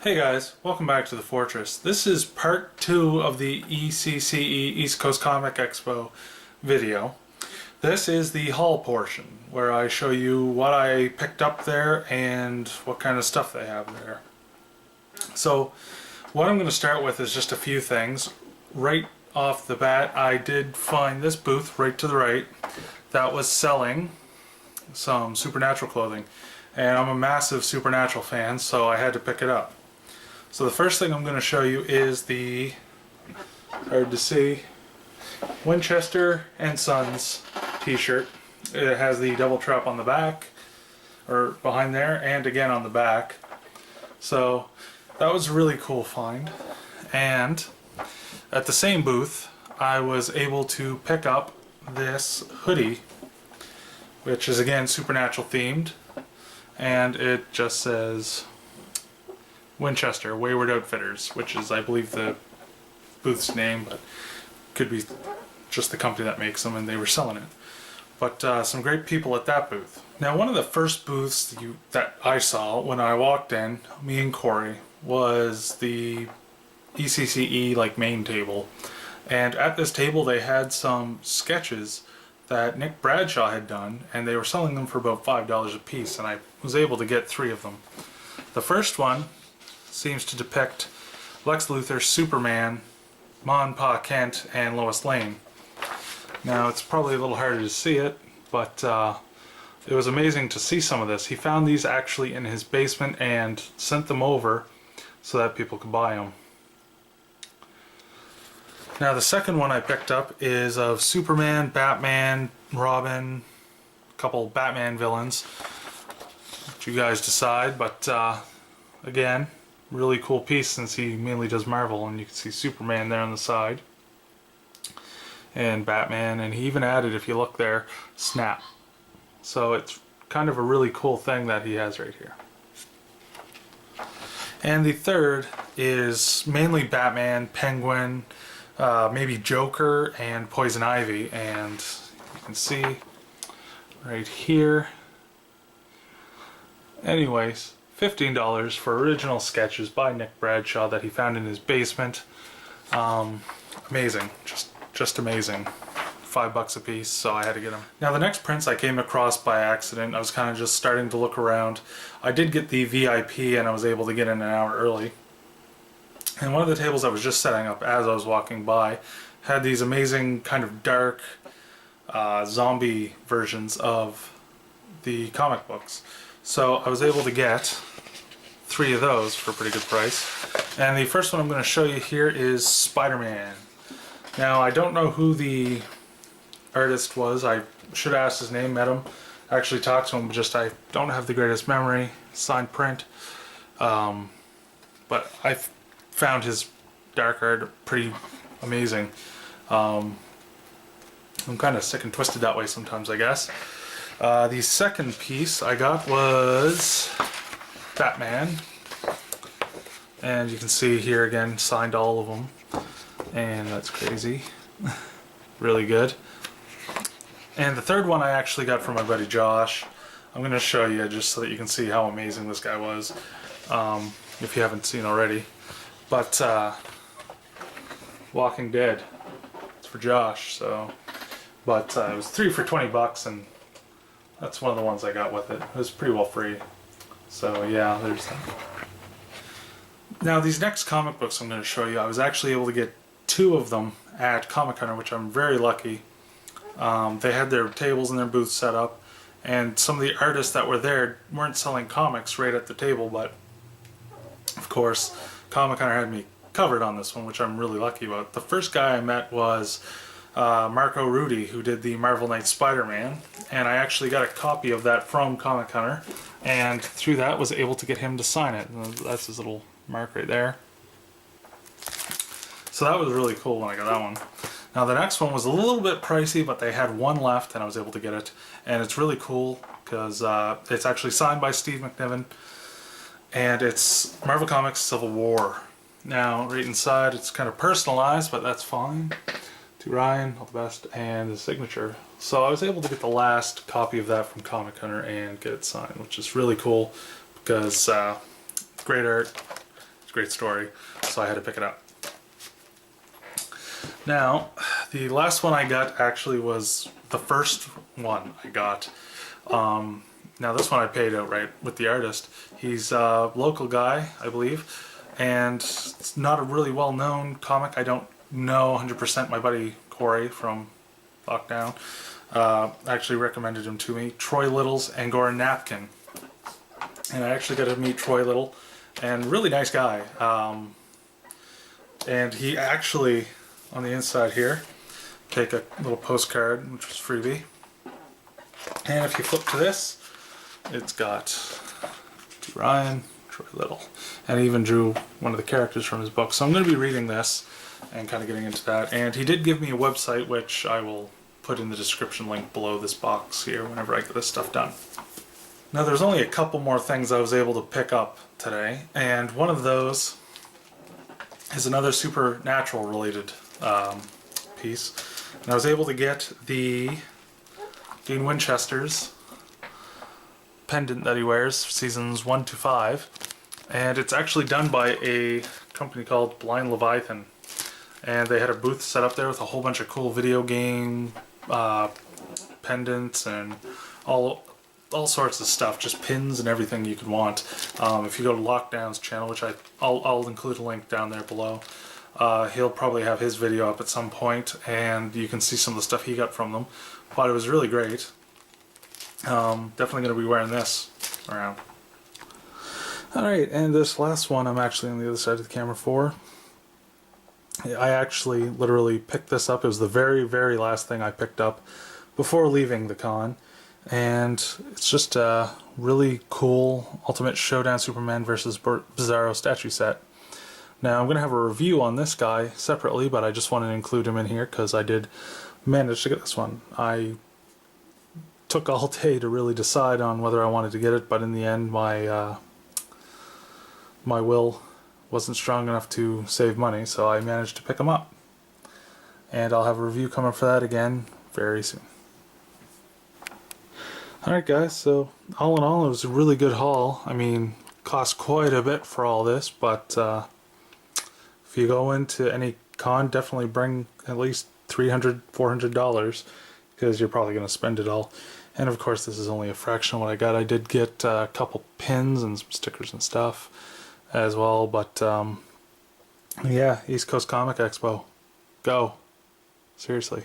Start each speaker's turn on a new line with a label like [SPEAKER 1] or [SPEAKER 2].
[SPEAKER 1] Hey guys, welcome back to the Fortress. This is part 2 of the ECCE East Coast Comic Expo video. This is the haul portion where I show you what I picked up there and what kind of stuff they have there. So what I'm going to start with is just a few things. Right off the bat, I did find this booth right to the right that was selling some Supernatural clothing, and I'm a massive Supernatural fan, so I had to pick it up. So the first thing I'm going to show you is the, hard to see, Winchester and Sons t-shirt. It has the double trap on the back, or behind there, and again on the back. So that was a really cool find. And at the same booth, I was able to pick up this hoodie, which is again Supernatural themed, and it just says Winchester Wayward Outfitters, which is, I believe, the booth's name, but could be just the company that makes them, and they were selling it. But some great people at that booth. Now, one of the first booths that I saw when I walked in, me and Corey, was the ECCE like main table, and at this table they had some sketches that Nick Bradshaw had done, and they were selling them for about $5 a piece, and I was able to get 3 of them. The first one seems to depict Lex Luthor, Superman, Ma and Pa Kent, and Lois Lane. Now, it's probably a little harder to see it, but it was amazing to see some of this. He found these actually in his basement and sent them over so that people could buy them. Now, the second one I picked up is of Superman, Batman, Robin, a couple Batman villains. Let you guys decide, but again, really cool piece since he mainly does Marvel, and you can see Superman there on the side and Batman, and he even added, if you look there, Snap. So it's kind of a really cool thing that he has right here. And the third is mainly Batman, Penguin, maybe Joker, and Poison Ivy, and you can see right here. Anyways, $15 for original sketches by Nick Bradshaw that he found in his basement. Amazing, just amazing. $5 a piece, so I had to get them. Now, the next prints I came across by accident. I was kind of just starting to look around. I did get the VIP, and I was able to get in an hour early. And one of the tables I was just setting up as I was walking by had these amazing kind of dark zombie versions of the comic books. So I was able to get 3 of those for a pretty good price. And the first one I'm going to show you here is Spider-Man. Now, I don't know who the artist was. I should have asked his name, met him, actually talked to him, but just I don't have the greatest memory. Signed print. But I found his dark art pretty amazing. I'm kind of sick and twisted that way sometimes, I guess. The second piece I got was Batman, and you can see here again, signed all of them, and that's crazy. Really good. And the third one I actually got from my buddy Josh. I'm going to show you just so that you can see how amazing this guy was, if you haven't seen already. But Walking Dead, it's for Josh. So, but it was 3 for $20, and that's one of the ones I got with it. It was pretty well free. So yeah, there's that. Now, these next comic books I'm going to show you, I was actually able to get 2 of them at Comic Hunter, which I'm very lucky. They had their tables and their booths set up, and some of the artists that were there weren't selling comics right at the table, but of course Comic Hunter had me covered on this one, which I'm really lucky about. The first guy I met was Marco Rudy, who did the Marvel Knights Spider-Man, and I actually got a copy of that from Comic Hunter, and through that was able to get him to sign it. And that's his little mark right there. So that was really cool when I got that one. Now, the next one was a little bit pricey, but they had one left and I was able to get it, and it's really cool because it's actually signed by Steve McNiven, and it's Marvel Comics Civil War. Now, right inside it's kind of personalized, but that's fine. To Ryan, all the best, and his signature. So I was able to get the last copy of that from Comic Hunter and get it signed, which is really cool because great art, great story, so I had to pick it up. Now, the last one I got actually was the first one I got. Now this one I paid outright with the artist. He's a local guy, I believe, and it's not a really well-known comic. I don't know 100%. My buddy Corey from Lockdown actually recommended him to me. Troy Little's Angora Napkin. And I actually got to meet Troy Little, and really nice guy. And he actually, on the inside here, take a little postcard, which was freebie. And if you flip to this, it's got Ryan, Troy Little, and he even drew one of the characters from his book. So I'm going to be reading this and kind of getting into that. And he did give me a website, which I will put in the description link below this box here whenever I get this stuff done. Now there's only a couple more things I was able to pick up today, and one of those is another supernatural related piece. And I was able to get the Dean Winchester's pendant that he wears, seasons 1 to 5, and it's actually done by a company called Blind Leviathan. And they had a booth set up there with a whole bunch of cool video game pendants and all sorts of stuff, just pins and everything you could want. If you go to Lockdown's channel, which I'll include a link down there below, he'll probably have his video up at some point, and you can see some of the stuff he got from them. But it was really great. Definitely going to be wearing this around. Alright, and this last one I'm actually on the other side of the camera for. I actually literally picked this up. It was the very, very last thing I picked up before leaving the con. And it's just a really cool Ultimate Showdown Superman vs. Bizarro statue set. Now I'm going to have a review on this guy separately, but I just wanted to include him in here because I did manage to get this one. I took all day to really decide on whether I wanted to get it, but in the end my will wasn't strong enough to save money, so I managed to pick him up. And I'll have a review coming for that again very soon. Alright guys, so all in all it was a really good haul. I mean, cost quite a bit for all this, but if you go into any con, definitely bring at least $300, $400, because you're probably going to spend it all. And of course this is only a fraction of what I got. I did get a couple pins and some stickers and stuff as well, but yeah, East Coast Comic Expo. Go. Seriously.